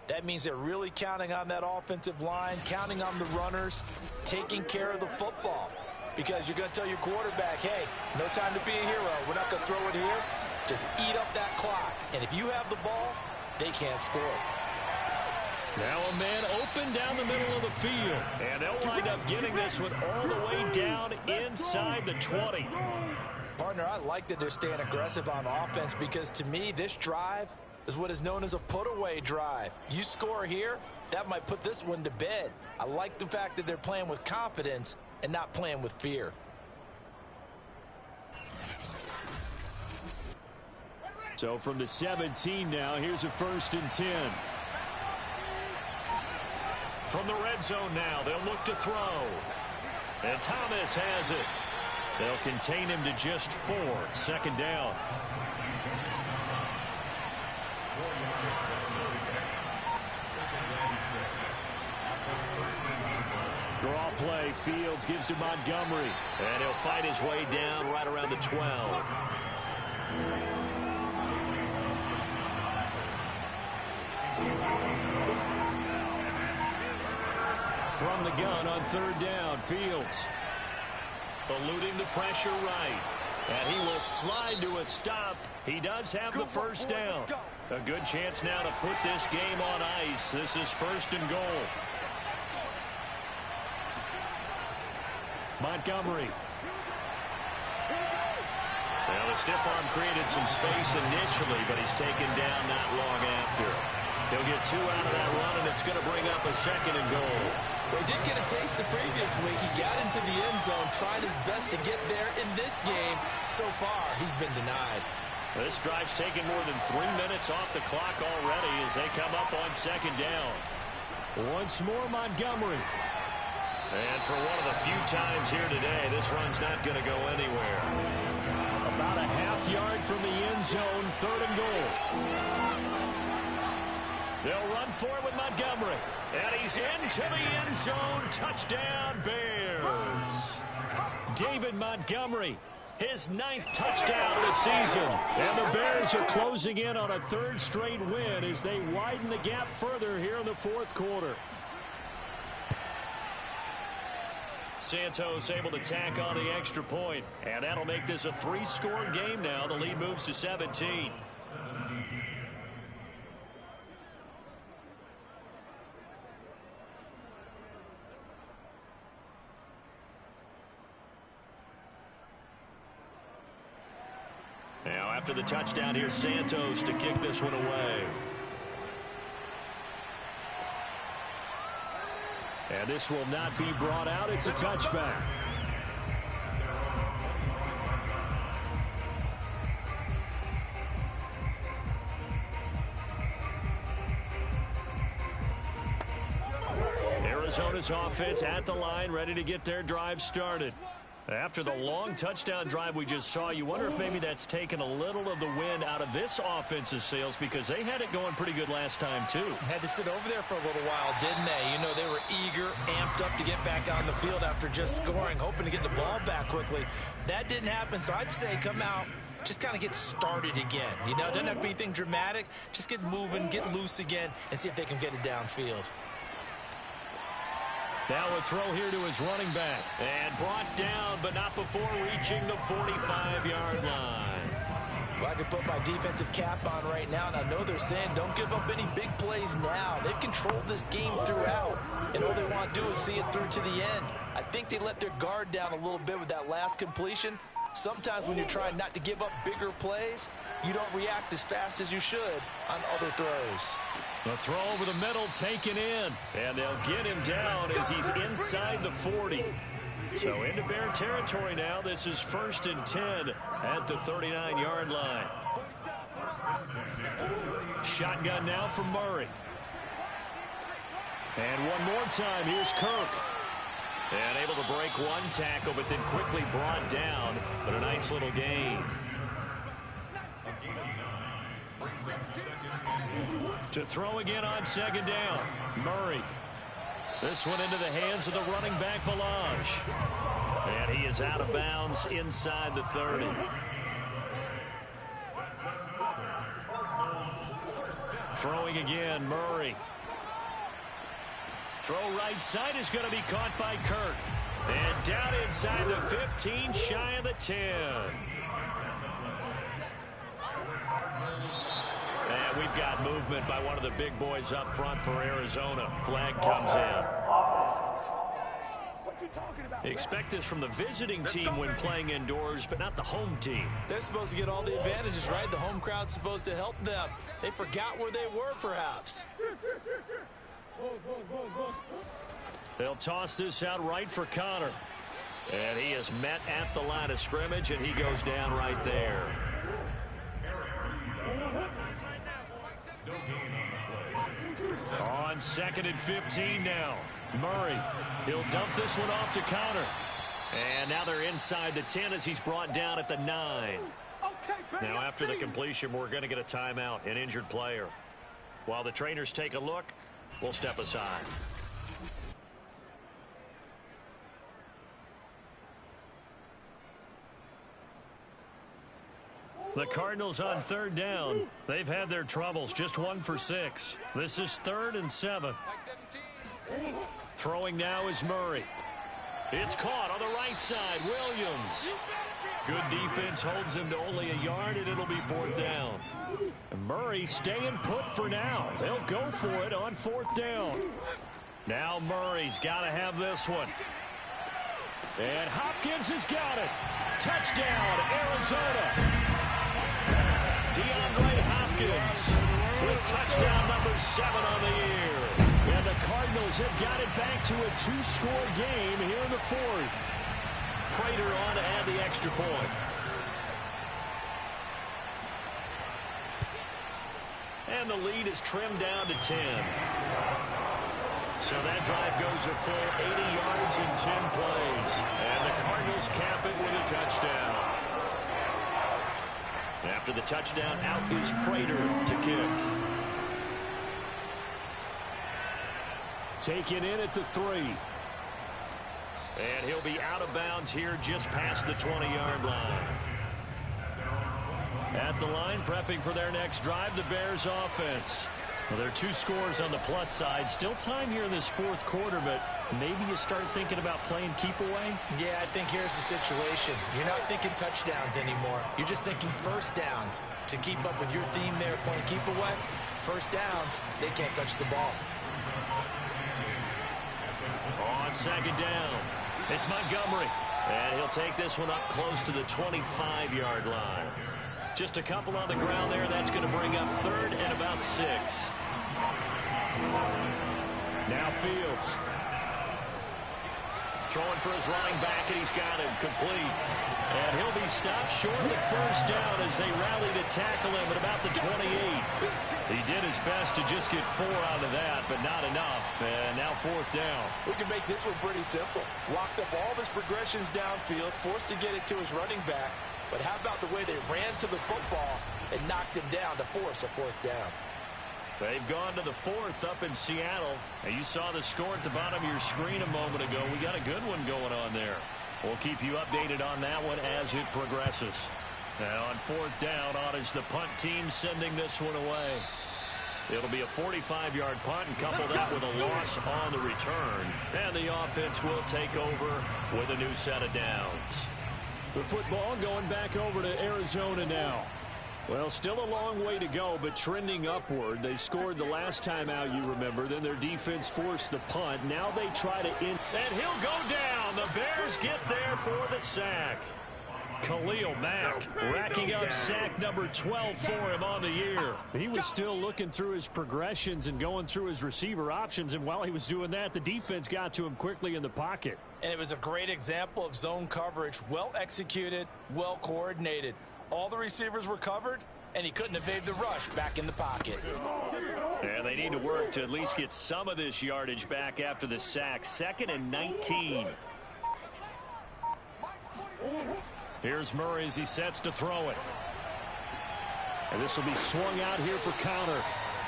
C: That means they're really counting on that offensive line, counting on the runners, taking care of the football. Because you're going to tell your quarterback, hey, no time to be a hero. We're not going to throw it here. Just eat up that clock. And if you have the ball, they can't score.
D: Now a man open down the middle of the field. And they'll wind up getting this one all the way down inside the 20.
C: Partner, I like that they're staying aggressive on offense, because to me, this drive is what is known as a put-away drive. You score here, that might put this one to bed. I like the fact that they're playing with confidence and not playing with fear.
D: So from the 17 now, here's a 1st and 10. From the red zone now, they'll look to throw. And Thomas has it. They'll contain him to just 4. 2nd down. Draw play. Fields gives to Montgomery. And he'll fight his way down right around the 12. From the gun on 3rd down, Fields eluding the pressure right. And he will slide to a stop. He does have the 1st down. A good chance now to put this game on ice. This is 1st and goal. Montgomery. Well, the stiff arm created some space initially, but he's taken down not long after. He'll get 2 out of that run, and it's going to bring up a 2nd and goal.
C: Well, he did get a taste the previous week. He got into the end zone, trying his best to get there in this game. So far, he's been denied.
D: This drive's taken more than 3 minutes off the clock already as they come up on 2nd down. Once more, Montgomery. And for one of the few times here today, this run's not going to go anywhere. About a half-yard from the end zone, 3rd and goal. They'll run for it with Montgomery. And he's into the end zone. Touchdown, Bears. David Montgomery, his 9th touchdown of the season. And the Bears are closing in on a 3rd straight win as they widen the gap further here in the 4th quarter. Santos able to tack on the extra point, and that'll make this a 3-score game now. The lead moves to 17. Now after the touchdown, here's Santos to kick this one away. And this will not be brought out. It's a touchback. Arizona's offense at the line, ready to get their drive started. After the long touchdown drive we just saw, you wonder if maybe that's taken a little of the wind out of this offensive sails, because they had it going pretty good last time, too.
C: Had to sit over there for a little while, didn't they? You know, they were eager, amped up to get back on the field after just scoring, hoping to get the ball back quickly. That didn't happen, so I'd say come out, just kind of get started again. You know, it doesn't have to be anything dramatic. Just get moving, get loose again, and see if they can get it downfield.
D: Now a throw here to his running back. And brought down, but not before reaching the 45-yard line.
C: Well, I can put my defensive cap on right now, and I know they're saying don't give up any big plays now. They've controlled this game throughout, and all they want to do is see it through to the end. I think they let their guard down a little bit with that last completion. Sometimes when you're trying not to give up bigger plays, you don't react as fast as you should on other throws.
D: The throw over the middle taken in, and they'll get him down as he's inside the 40. So into Bear territory now. This is 1st and 10 at the 39-yard line. Shotgun now from Murray. And one more time, here's Kirk. And able to break one tackle, but then quickly brought down. But a nice little gain. To throw again on 2nd down. Murray. This one into the hands of the running back, Balaj. And he is out of bounds inside the 30. Throwing again, Murray. Throw right side is going to be caught by Kirk. And down inside the 15, shy of the 10. And we've got movement by one of the big boys up front for Arizona. Flag comes in. Expect this from the visiting team when playing indoors, but not the home team.
C: They're supposed to get all the advantages, right? The home crowd's supposed to help them. They forgot where they were, perhaps.
D: They'll toss this out right for Connor. And he is met at the line of scrimmage, and he goes down right there. On 2nd and 15 now. Murray. He'll dump this one off to Connor. And now they're inside the 10 as he's brought down at the 9. Now after the completion, we're going to get a timeout, an injured player. While the trainers take a look, we'll step aside. The Cardinals on 3rd down. They've had their troubles, just 1 for 6. This is 3rd and 7. Throwing now is Murray. It's caught on the right side. Williams. Good defense holds him to only a yard, and it'll be 4th down. And Murray staying put for now. They'll go for it on 4th down. Now Murray's got to have this one. And Hopkins has got it. Touchdown, Arizona. DeAndre Hopkins with touchdown number 7 on the year. And the Cardinals have got it back to a 2-score game here in the 4th. Prater on to add the extra point. And the lead is trimmed down to 10. So that drive goes a full 80 yards in 10 plays. And the Cardinals cap it with a touchdown. After the touchdown, out is Prater to kick. Taken in at the 3. And he'll be out of bounds here just past the 20-yard line. At the line, prepping for their next drive, the Bears offense. Well, there are 2 scores on the plus side. Still time here in this 4th quarter, but maybe you start thinking about playing keep away?
C: Yeah, I think here's the situation. You're not thinking touchdowns anymore. You're just thinking first downs. To keep up with your theme there, playing keep away, first downs, they can't touch the ball.
D: On 2nd down, it's Montgomery. And he'll take this one up close to the 25-yard line. Just a couple on the ground there. That's going to bring up 3rd and about 6. Now Fields. Throwing for his running back, and he's got him complete. And he'll be stopped short of the first down as they rally to tackle him at about the 28. He did his best to just get 4 out of that, but not enough. And now 4th down.
C: We can make this one pretty simple. Locked up all of his progressions downfield, forced to get it to his running back. But how about the way they ran to the football and knocked him down to force a 4th down?
D: They've gone to the 4th up in Seattle. And you saw the score at the bottom of your screen a moment ago. We got a good one going on there. We'll keep you updated on that one as it progresses. Now on 4th down, on is the punt team sending this one away. It'll be a 45-yard punt, and couple that with a loss on the return. And the offense will take over with a new set of downs. The football going back over to Arizona now. Well, still a long way to go, but trending upward. They scored the last time out, you remember. Then their defense forced the punt. Now they try to end. And he'll go down. The Bears get there for the sack. Khalil Mack racking up sack number 12 for him on the year. He was still looking through his progressions and going through his receiver options, and while he was doing that, the defense got to him quickly in the pocket.
C: And it was a great example of zone coverage. Well executed, well coordinated. All the receivers were covered, and he couldn't evade the rush back in the pocket.
D: And they need to work to at least get some of this yardage back after the sack. 2nd and 19. Here's Murray as he sets to throw it. And this will be swung out here for counter.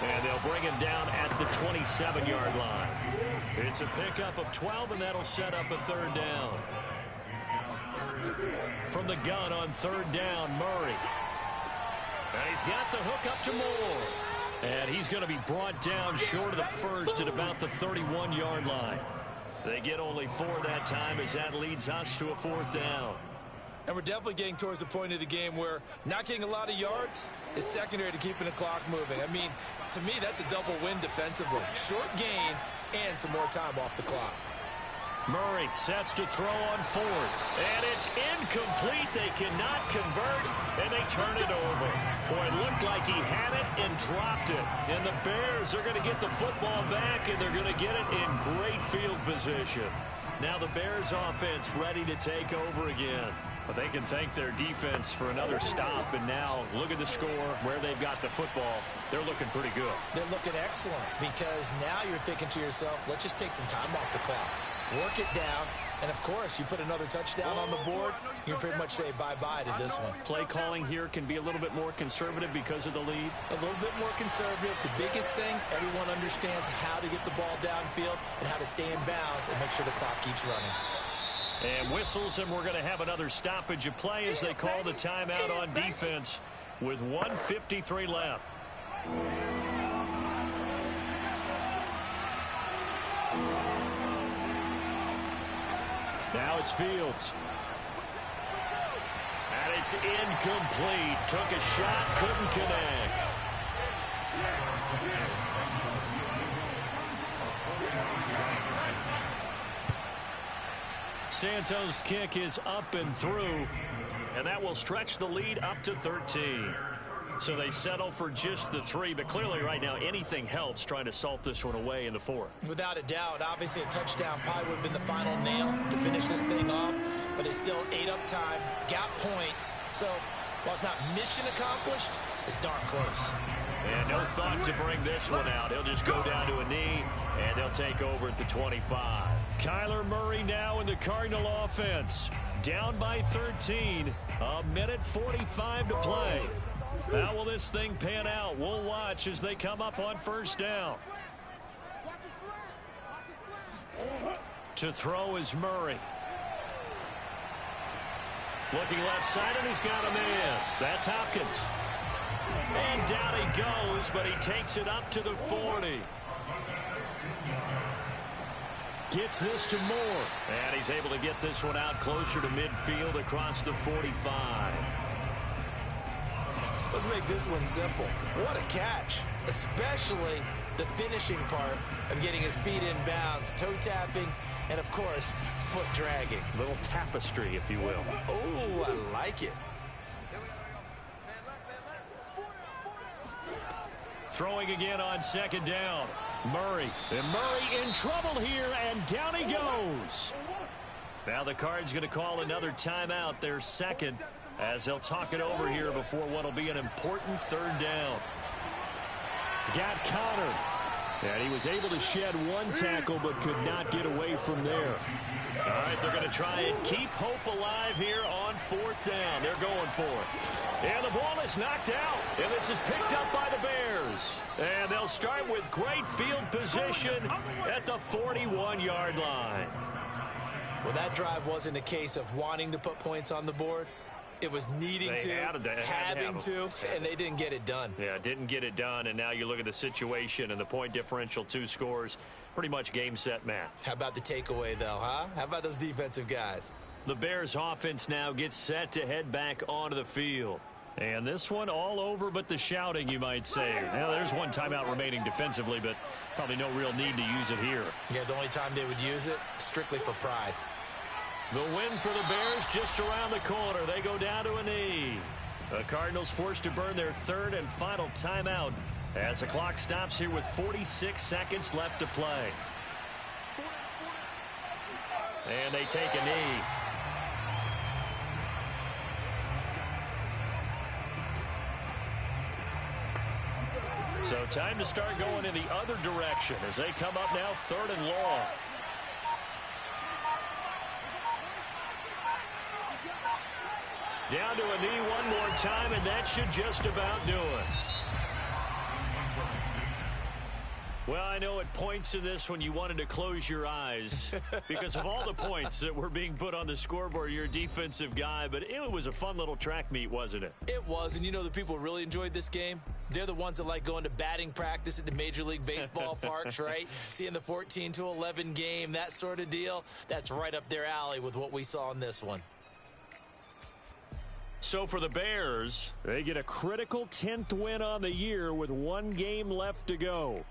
D: And they'll bring him down at the 27-yard line. It's a pickup of 12, and that'll set up a 3rd down. From the gun on 3rd down, Murray. And he's got the hook up to Moore. And he's going to be brought down short of the first at about the 31-yard line. They get only 4 that time as that leads us to a 4th down.
C: And we're definitely getting towards the point of the game where not getting a lot of yards is secondary to keeping the clock moving. I mean, to me, that's a double win defensively. Short gain and some more time off the clock.
D: Murray sets to throw on 4th. And it's incomplete. They cannot convert, and they turn it over. Boy, it looked like he had it and dropped it. And the Bears are going to get the football back, and they're going to get it in great field position. Now the Bears offense ready to take over again. But they can thank their defense for another stop. And now look at the score, where they've got the football. They're looking pretty good.
C: They're looking excellent because now you're thinking to yourself, let's just take some time off the clock. Work it down. And, of course, you put another touchdown on the board, you can pretty much say bye-bye to this one.
D: Play calling here can be a little bit more conservative because of the lead.
C: A little bit more conservative. The biggest thing, everyone understands how to get the ball downfield and how to stay in bounds and make sure the clock keeps running.
D: And whistles, and we're going to have another stoppage of play as they call the timeout on defense with 1:53 left. Now it's Fields. And it's incomplete. Took a shot, couldn't connect. Santos' kick is up and through, and that will stretch the lead up to 13. So they settle for just the 3, but clearly right now anything helps trying to salt this one away in the 4th.
C: Without a doubt, obviously a touchdown probably would have been the final nail to finish this thing off, but it's still 8 up time, got points. So while it's not mission accomplished, it's darn close.
D: And no thought to bring this one out. He'll just go down to a knee, and they'll take over at the 25. Kyler Murray now in the Cardinal offense. Down by 13. A minute 45 to play. How will this thing pan out? We'll watch as they come up on first down. To throw is Murray. Looking left side, and he's got a man. That's Hopkins. And down he goes, but he takes it up to the 40. Gets this to Moore. And he's able to get this one out closer to midfield across the 45.
C: Let's make this one simple. What a catch, especially the finishing part of getting his feet in bounds, toe tapping, and of course, foot dragging.
D: A little tapestry, if you will.
C: Oh, I like it.
D: Throwing again on second down. Murray. And Murray in trouble here, and down he goes. Now the Cards going to call another timeout, their second, as they'll talk it over here before what will be an important third down. He's got Connor. And he was able to shed one tackle but could not get away from there. All right, they're going to try and keep hope alive here on fourth down. They're going for it. And the ball is knocked out. And this is picked up by the Bears. And they'll start with great field position at the 41-yard line.
C: Well, that drive wasn't a case of wanting to put points on the board. It was needing having to, and they didn't get it done.
D: Yeah, didn't get it done, and now you look at the situation and the point differential, 2 scores, pretty much game, set, match.
C: How about the takeaway, though, huh? How about those defensive guys?
D: The Bears offense now gets set to head back onto the field. And this one all over but the shouting, you might say. Now, there's one timeout remaining defensively, but probably no real need to use it here.
C: Yeah, the only time they would use it, strictly for pride.
D: The win for the Bears just around the corner. They go down to a knee. The Cardinals forced to burn their third and final timeout as the clock stops here with 46 seconds left to play. And they take a knee. So time to start going in the other direction as they come up now 3rd and long. Down to a knee one more time, and that should just about do it. Well, I know at points in this when you wanted to close your eyes because of all the points that were being put on the scoreboard. You're a defensive guy, but it was a fun little track meet, wasn't it?
C: It was, and you know the people really enjoyed this game? They're the ones that like going to batting practice at the Major League Baseball parks, right? Seeing the 14-11 game, that sort of deal. That's right up their alley with what we saw in this one.
D: So for the Bears, they get a critical 10th win on the year with 1 game left to go.